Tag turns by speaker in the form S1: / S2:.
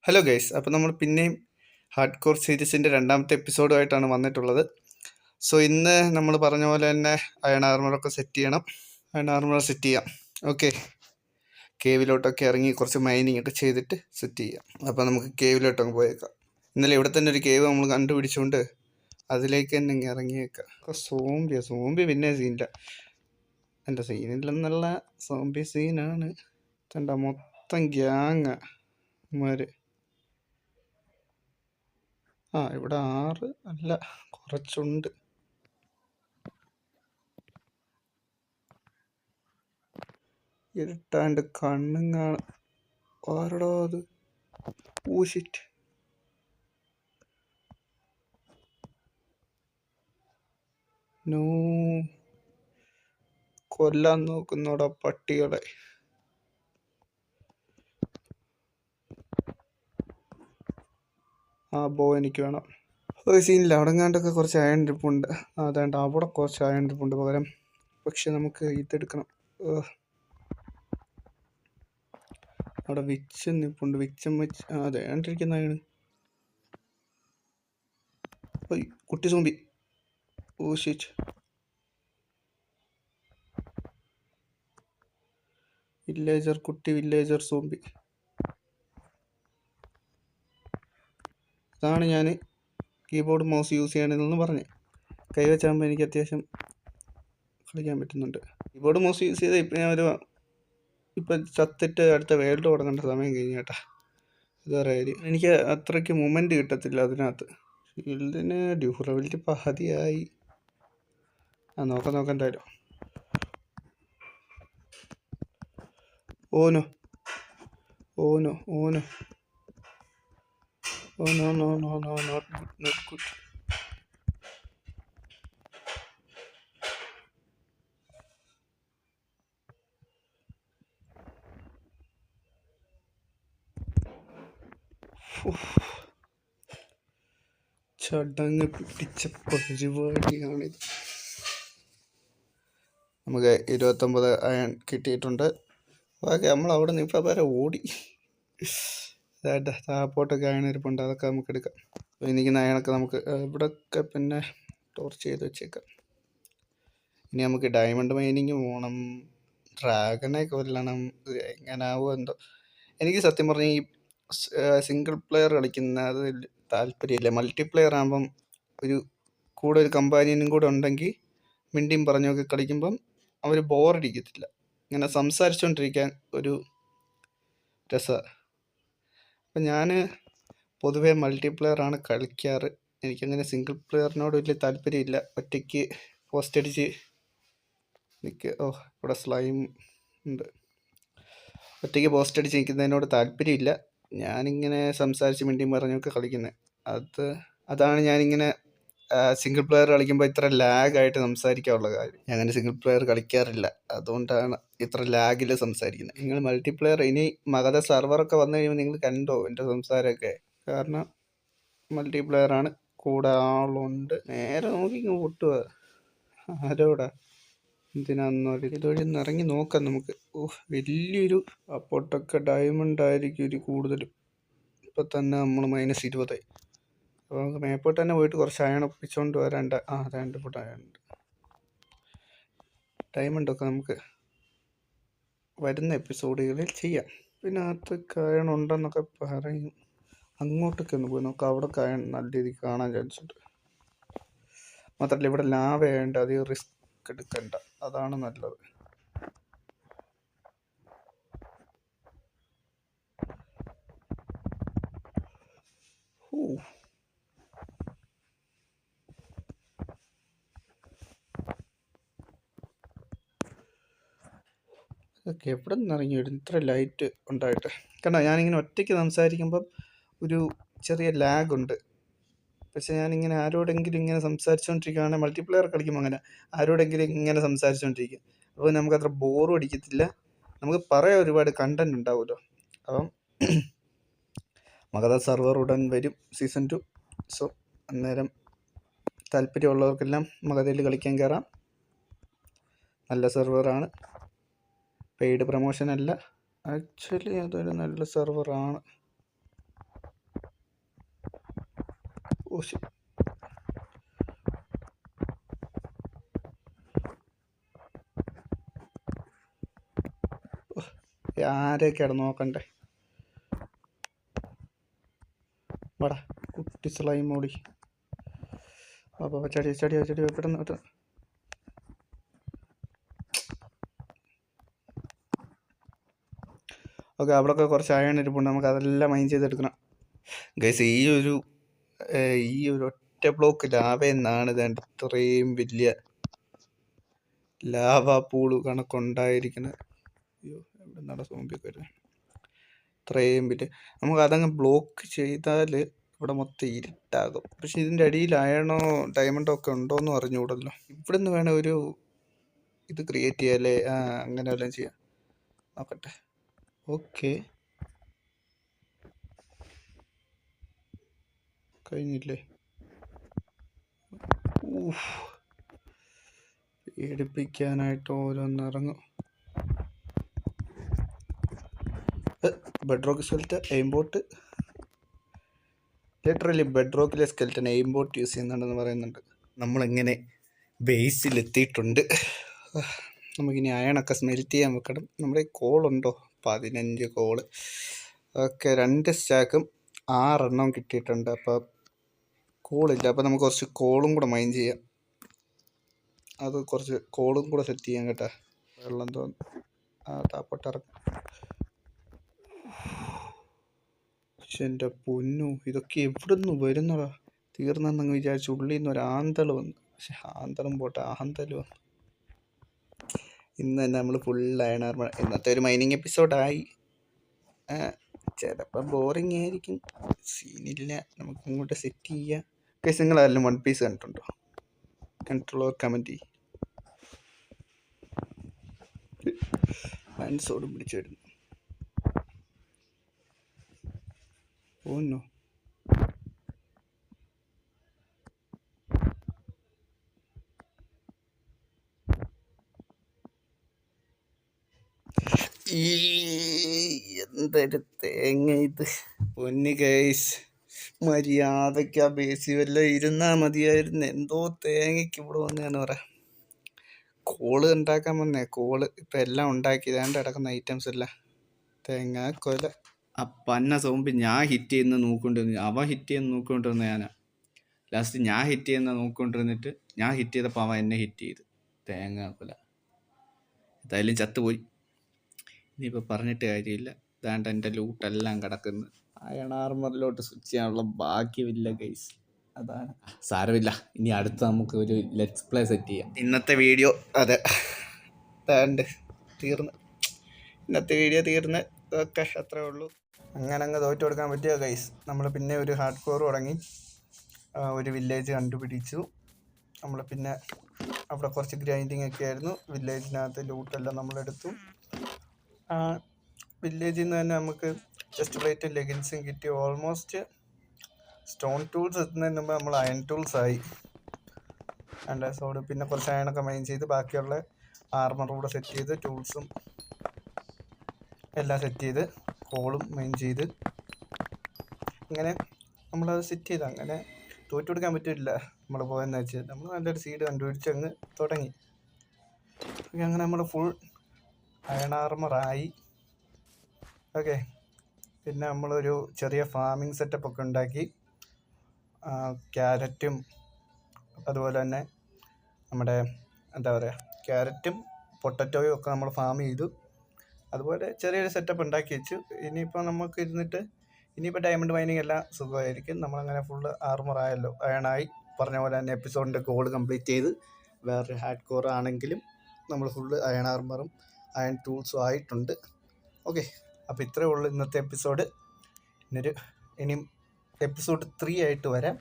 S1: Hello guys, അപ്പോൾ നമ്മൾ പിന്നെയും ഹാർഡ് കോർ സീരീസിൻ്റെ രണ്ടാമത്തെ എപ്പിസോഡുമായിട്ടാണ് വന്നിട്ടുള്ളത്. സോ ഇന്ന് നമ്മൾ പറഞ്ഞ പോലെ തന്നെ അയൺ ആർമറൊക്കെ സെറ്റ് ചെയ്യണം. അയൺ ആർമർ സെറ്റ് ചെയ്യാം. ഓക്കെ, കേവിലോട്ടൊക്കെ ഇറങ്ങി കുറച്ച് മൈനിങ് ഒക്കെ ചെയ്തിട്ട് സെറ്റ് ചെയ്യാം. അപ്പോൾ നമുക്ക് കേവിലോട്ടൊക്കെ പോയേക്കാം. ഇന്നലെ ഇവിടെ തന്നെ ഒരു കേവ് നമ്മൾ കണ്ടുപിടിച്ചുകൊണ്ട് അതിലേക്ക് തന്നെ ഇങ്ങനെ ഇറങ്ങിയേക്കാം. സോംബി പിന്നെ സീനില്ല. എൻ്റെ സീനില്ലെന്നുള്ള സോംബി സീനാണ്. എൻ്റെ മൊത്തം ഗ്യാങ് മാര്. ഇവിടെ 6 അല്ല, കുറച്ചുണ്ട്. ഇരുട്ടാണ്ട് കണ്ണും കാണാം. ആരടാ അത്? ഊഷിറ്റ്. നോ, കൊല്ലാൻ നോക്കുന്നോടാ പട്ടികളെ. ബോ എനിക്ക് വേണം. ഒരു സീനില്ല. അവിടെ കണ്ടൊക്കെ കുറച്ച് അയൺ ഇരിപ്പുണ്ട്. അതാണ്ട് അവിടെ കുറച്ച് അയൺ ഇരിപ്പുണ്ട് പകരം. പക്ഷെ നമുക്ക് ഇതെടുക്കണം. അവിടെ വിച്ച് നിപ്പുണ്ട്. വിച്ചം വെച്ച് അതെ കണ്ടിരിക്കുന്ന അയണ്. കുട്ടി സോംബി. ഊഷിറ്റ്. വില്ലേജർ കുട്ടി, വില്ലേജർ സോംബി. അതാണ് ഞാൻ കീബോർഡ് മൗസ് യൂസ് ചെയ്യണമെന്ന് പറഞ്ഞ്. കൈവച്ചാകുമ്പോൾ എനിക്ക് അത്യാവശ്യം കളിക്കാൻ പറ്റുന്നുണ്ട്. കീബോർഡ് മൗസ് യൂസ് ചെയ്താൽ ഇപ്പം ചത്തിട്ട് അടുത്ത വേൾഡ് തുടങ്ങേണ്ട സമയം കഴിഞ്ഞു കേട്ടാ. ഇത് വേറെ കാര്യം. എനിക്ക് അത്രയ്ക്ക് മൊമെൻറ്റ് കിട്ടത്തില്ല അതിനകത്ത്. ഫീൽഡിന് ഡ്യൂറബിലിറ്റി പകുതിയായി. നോക്കാം എന്തായാലും. Oh no oh no oh no oh no no no no not good. ചടങ്ങ് പിടിച്ച പരിപാടിയാണിത്. നമുക്ക് 29 അയൺ കിട്ടിയിട്ടുണ്ട്. ബാക്കി നമ്മൾ അവിടെ നിന്ന് ഇപ്പം വരെ ഓടി. താപ്പോട്ടൊക്കെ അയൺ ഇരിപ്പുണ്ട്, അതൊക്കെ നമുക്ക് എടുക്കാം. എനിക്ക് അയണൊക്കെ നമുക്ക് ഇവിടെയൊക്കെ പിന്നെ ടോർച്ച് ചെയ്ത് വെച്ചേക്കാം. ഇനി നമുക്ക് ഡയമണ്ട് മൈനിങ് പോകണം, ഡ്രാഗനെ കൊല്ലണം. എങ്ങനാവോ എന്തോ. എനിക്ക് സത്യം പറഞ്ഞാൽ ഈ സിംഗിൾ പ്ലെയർ കളിക്കുന്നത് താല്പര്യമില്ല. മൾട്ടിപ്ലെയർ ആകുമ്പം കൂടെ ഒരു കമ്പാനിയനും കൂടെ ഉണ്ടെങ്കിൽ മിണ്ടിയും പറഞ്ഞൊക്കെ കളിക്കുമ്പം അവർ ബോറടിക്കത്തില്ല. ഇങ്ങനെ സംസാരിച്ചുകൊണ്ടിരിക്കാൻ ഒരു രസമാണ്. അപ്പം ഞാൻ പൊതുവേ മൾട്ടിപ്ലെയറാണ് കളിക്കാറ്. എനിക്കങ്ങനെ സിംഗിൾ പ്ലെയറിനോട് വലിയ താല്പര്യമില്ല. ഒറ്റയ്ക്ക് പോസ്റ്റ് അടിച്ച് ഇവിടെ സ്ലൈം ഉണ്ട്. ഒറ്റയ്ക്ക് പോസ്റ്റ് അടിച്ച് നിൽക്കുന്നതിനോട് താല്പര്യമില്ല. ഞാനിങ്ങനെ സംസാരിച്ച് മിണ്ടിയും പറഞ്ഞൊക്കെ കളിക്കുന്നത്. അതാണ് ഞാനിങ്ങനെ സിംഗിൾ പ്ലെയർ കളിക്കുമ്പോൾ ഇത്ര ലാഗായിട്ട് സംസാരിക്കാനുള്ള കാര്യം. ഞാൻ അങ്ങനെ സിംഗിൾ പ്ലെയർ കളിക്കാറില്ല, അതുകൊണ്ടാണ് ഇത്ര ലാഗിൽ സംസാരിക്കുന്നത്. നിങ്ങൾ മൾട്ടിപ്ലെയർ ഇനി മഗധ സെർവറൊക്കെ വന്നു കഴിയുമ്പോൾ നിങ്ങൾ കണ്ടോ എൻ്റെ സംസാരമൊക്കെ? കാരണം മൾട്ടിപ്ലെയറാണ്, കൂടെ ആളുണ്ട്. നേരെ നോക്കി പൊട്ടുക. ആരോടാ എന്തിനാന്നോ ഇതുവഴി ഒന്ന് ഇറങ്ങി നോക്കാം നമുക്ക്. വലിയൊരു പൊട്ടൊക്കെ ഡയമണ്ട് ആയിരിക്കും ഒരു കൂടുതലും. ഇപ്പം തന്നെ നമ്മൾ -20. അപ്പോൾ നമുക്ക് മേപ്പോട്ട് തന്നെ പോയിട്ട് കുറച്ച് അയൺ ഒപ്പിച്ചുകൊണ്ട് വരണ്ട. രണ്ട് ഫുട്ട് അയണുണ്ട്. ഡയമണ്ടൊക്കെ നമുക്ക് വരുന്ന എപ്പിസോഡുകളിൽ ചെയ്യാം. പിന്നെ അകത്ത് അയൺ ഉണ്ടെന്നൊക്കെ പറയും. അങ്ങോട്ടൊക്കെ ഒന്ന് പോയി നോക്കാം. അവിടെ അയൺ നല്ല രീതിക്ക് കാണാൻ ചാൻസ് ഉണ്ട്. മാത്രമല്ല ഇവിടെ ലാവ ആയതുകൊണ്ട് അധികം റിസ്ക് എടുക്കണ്ട, അതാണ് നല്ലത്. ഓക്കെ, എവിടെ നിന്ന് ഇറങ്ങി വരും ഇത്ര ലൈറ്റ് ഉണ്ടായിട്ട്? കണ്ടോ, ഞാനിങ്ങനെ ഒറ്റയ്ക്ക് സംസാരിക്കുമ്പം ഒരു ചെറിയ ലാഗ് ഉണ്ട്. പക്ഷെ ഞാനിങ്ങനെ ആരോടെങ്കിലും ഇങ്ങനെ സംസാരിച്ചുകൊണ്ടിരിക്കുകയാണെങ്കിൽ, മൾട്ടിപ്ലെയർ കളിക്കുമ്പോൾ അങ്ങനെ ആരോടെങ്കിലും ഇങ്ങനെ സംസാരിച്ചുകൊണ്ടിരിക്കും. അപ്പോൾ നമുക്കത്ര ബോറും അടിക്കത്തില്ല. നമുക്ക് പറയാൻ ഒരുപാട് കണ്ടന്റ് ഉണ്ടാവുമല്ലോ. അപ്പം മഗധ സെർവർ ഉടൻ വരും, സീസൺ 2. സോ അന്നേരം താല്പര്യമുള്ളവർക്കെല്ലാം മഗധയിൽ കളിക്കാൻ കയറാം. നല്ല സെർവറാണ്, പെയ്ഡ് പ്രൊമോഷൻ അല്ല, ആക്ച്വലി അതൊരു നല്ല സെർവറാണ്. ഓ ശരി. ആരെയൊക്കെയാണ് നോക്കണ്ടേ? വാടാ കുട്ടി സ്ലൈം ഓടി. അപ്പോൾ ചടി ചടി ചടി പെട്ടെന്ന്. ഓക്കെ, അവിടെയൊക്കെ കുറച്ച് അയൺ ഇരിപ്പുണ്ട്, നമുക്ക് അതെല്ലാം മൈൻ ചെയ്തെടുക്കണം ഗൈസ്. ഈ ഒരു ഒറ്റ ബ്ലോക്ക് ലാവയിൽ നിന്നാണ് ഇതേണ്ട ഇത്രയും വലിയ ലാവ പൂള് കണക്കുണ്ടായിരിക്കുന്നത്. അയ്യോ, എവിടെ നിന്നാണ് സോംബിയൊക്കെ വരുന്നത്? ഇത്രയും വലിയ നമുക്ക് അതങ്ങ് ബ്ലോക്ക് ചെയ്താൽ ഇവിടെ മൊത്തം ഇരുട്ടാകും. പക്ഷെ ഇതിൻ്റെ അടിയിൽ അയണോ ഡയമണ്ടോ ഒക്കെ ഉണ്ടോയെന്നും അറിഞ്ഞുകൂടല്ലോ. ഇവിടെ നിന്ന് വേണേൽ ഒരു ഇത് ക്രിയേറ്റ് ചെയ്യാല്ലേ? അങ്ങനെ വല്ലതും ചെയ്യാം, നോക്കട്ടെ. ഓക്കെ, കഴിഞ്ഞില്ലേ? പേടിപ്പിക്കാനായിട്ട് ഓരോന്നിറങ്ങും. Bedrock skeleton aimbot, literally ബെഡ് റോക്കിലെ സ്കെൽറ്റൻ എയിംബോട്ട് യൂസ് ചെയ്യുന്നുണ്ടെന്ന് പറയുന്നുണ്ട്. നമ്മളിങ്ങനെ ബേസിലെത്തിയിട്ടുണ്ട്. നമുക്കിനി അയണൊക്കെ സ്മെൽറ്റ് ചെയ്യാൻ വെക്കണം. നമ്മുടെ കോളുണ്ടോ? 15 കോള്. ഓക്കെ, 2 സ്റ്റാക്കും 6 എണ്ണം കിട്ടിയിട്ടുണ്ട്. അപ്പോൾ കോളില്ല, അപ്പോൾ നമുക്ക് കുറച്ച് കോളും കൂടെ മൈൻ ചെയ്യാം. അത് കുറച്ച് കോളും കൂടെ സെറ്റ് ചെയ്യാം കേട്ടോ. വെള്ളം തോന്നുന്നു താപ്പോട്ടിറങ്ങും. പക്ഷെ എൻ്റെ പൊന്നു, ഇതൊക്കെ എവിടെ നിന്ന് വരുന്നതാ? തീർന്നെന്നങ്ങ് വിചാരിച്ചു. ഉള്ളിൽ നിന്ന് ഒരു ആന്തൾ വന്നു. പക്ഷെ ആന്തളും പോട്ടെ, ആന്തൽ വന്നു. ഇന്ന് തന്നെ നമ്മൾ ഫുൾ അയൺ ആർമർ. ഇന്നത്തെ ഒരു മൈനിങ് എപ്പിസോഡായി. ചിലപ്പോൾ ബോറിങ് ആയിരിക്കും, സീനില്ല. നമുക്ക് ഇങ്ങോട്ട് സെറ്റ് ചെയ്യാം. കേസ് നിങ്ങളായാലും 1 പീസ് കണ്ടിട്ടുണ്ടോ? കണ്ടിട്ടുള്ളവർ കമൻറ്റ് ചെയ്യും. ഹാൻഡ്സോടും പിടിച്ചു വരുന്നു. ഓന്നോ എന്തൊരു തേങ്ങ ഇത്! പൊന്നു ഗൈസ്, മര്യാദയ്ക്ക് ആ ബേസി വല്ല ഇരുന്നാൽ മതിയായിരുന്നു. എന്തോ തേങ്ങയ്ക്ക് ഇവിടെ വന്നതെന്ന് പറയാം. കോള് ഉണ്ടാക്കാൻ വന്നേ. കോള് ഇപ്പം എല്ലാം ഉണ്ടാക്കി. ഇതാണ്ട് കിടക്കുന്ന ഐറ്റംസ് എല്ലാം തേങ്ങ കൊല. ആ പന്ന സോമ്പി ഞാൻ ഹിറ്റ് ചെയ്യുന്ന നോക്കിക്കൊണ്ടിരുന്നു. അവൻ ഹിറ്റ് ചെയ്യുന്ന നോക്കിക്കൊണ്ടിരുന്ന ഞാനാ. ലാസ്റ്റ് ഞാൻ ഹിറ്റ് ചെയ്യുന്ന നോക്കിക്കൊണ്ടിരുന്നിട്ട് ഞാൻ ഹിറ്റ് ചെയ്തപ്പോൾ അവൻ എന്നെ ഹിറ്റ് ചെയ്ത്. തേങ്ങ കൊല. എന്തായാലും ചത്തുപോയി. ഇനിയിപ്പോൾ പറഞ്ഞിട്ട് കാര്യമില്ല. ഇതാണ്ട് എൻ്റെ ലൂട്ടെല്ലാം കിടക്കുന്നു. അയൺ ആർമറിലോട്ട് സ്വിച്ച് ചെയ്യാനുള്ള ഭാഗ്യമില്ല ഗൈസ്. അതാണ്. സാരമില്ല, ഇനി അടുത്ത് നമുക്ക് ഒരു ലെറ്റ്സ് പ്ലേ സെറ്റ് ചെയ്യാം. ഇന്നത്തെ വീഡിയോ അതെ താണ്ട് തീർന്ന്. ഇന്നത്തെ വീഡിയോ തീർന്ന്. ഓക്കെ, അത്രേ ഉള്ളൂ. അങ്ങനെ അങ്ങ് തോറ്റു കൊടുക്കാൻ പറ്റിയ ഗൈസ്. നമ്മൾ പിന്നെ ഒരു ഹാർഡ് കോർ തുടങ്ങി, ഒരു വില്ലേജ് കണ്ടുപിടിച്ചു. നമ്മൾ പിന്നെ അവിടെ കുറച്ച് ഗ്രൈൻഡിങ് ഒക്കെ ആയിരുന്നു. വില്ലേജിനകത്ത് ലൂട്ടെല്ലാം നമ്മളെടുത്തു. വില്ലേജിൽ നിന്ന് തന്നെ നമുക്ക് ചെസ്റ്റ് പ്ലേറ്റും ലെഗിൻസും കിട്ടി. ഓൾമോസ്റ്റ് സ്റ്റോൺ ടൂൾസ് എത്തുന്നതിന് മുമ്പ് നമ്മൾ അയൺ ടൂൾസ് ആയി. ആൻഡ് സോഡ് പിന്നെ കുറച്ച് അയണൊക്കെ മൈൻ ചെയ്ത് ബാക്കിയുള്ള ആർമറും കൂടെ സെറ്റ് ചെയ്ത് ടൂൾസും എല്ലാം സെറ്റ് ചെയ്ത് കോളും മൈൻ ചെയ്ത് ഇങ്ങനെ നമ്മളത് സെറ്റ് ചെയ്ത് അങ്ങനെ തോറ്റു കൊടുക്കാൻ പറ്റില്ല. നമ്മൾ പോയെന്ന് വെച്ചാൽ നമ്മൾ നല്ലൊരു സീഡ് കണ്ടുപിടിച്ച് അങ്ങ് തുടങ്ങി. അങ്ങനെ നമ്മൾ ഫുൾ അയൺ ആർമറായി. ഓക്കെ, പിന്നെ നമ്മളൊരു ചെറിയ ഫാമിംഗ് സെറ്റപ്പ് ഒക്കെ ഉണ്ടാക്കി. ക്യാരറ്റും അതുപോലെ തന്നെ നമ്മുടെ എന്താ പറയുക, ക്യാരറ്റും പൊട്ടറ്റോയും ഒക്കെ നമ്മൾ ഫാം ചെയ്തു. അതുപോലെ ചെറിയൊരു സെറ്റപ്പ് ഉണ്ടാക്കി വെച്ചു. ഇനിയിപ്പോൾ നമുക്ക് ഇരുന്നിട്ട് ഇനിയിപ്പോൾ ഡയമണ്ട് മൈനിങ് എല്ലാം സുഖമായിരിക്കും. നമ്മളങ്ങനെ ഫുള്ള് ആർമറായല്ലോ, അയണായി. പറഞ്ഞ പോലെ തന്നെ എപ്പിസോഡിൻ്റെ ഗോൾ കംപ്ലീറ്റ് ചെയ്ത് വേറൊരു ഹാർഡ് കോർ ആണെങ്കിലും നമ്മൾ ഫുള്ള് അയൺ ആർമറും അയൺ ടൂൾസും ആയിട്ടുണ്ട്. ഓക്കെ, അപ്പോൾ ഇത്രയേ ഉള്ളൂ ഇന്നത്തെ എപ്പിസോഡ്. ഇനിയും എപ്പിസോഡ് 3 ആയിട്ട് വരാം.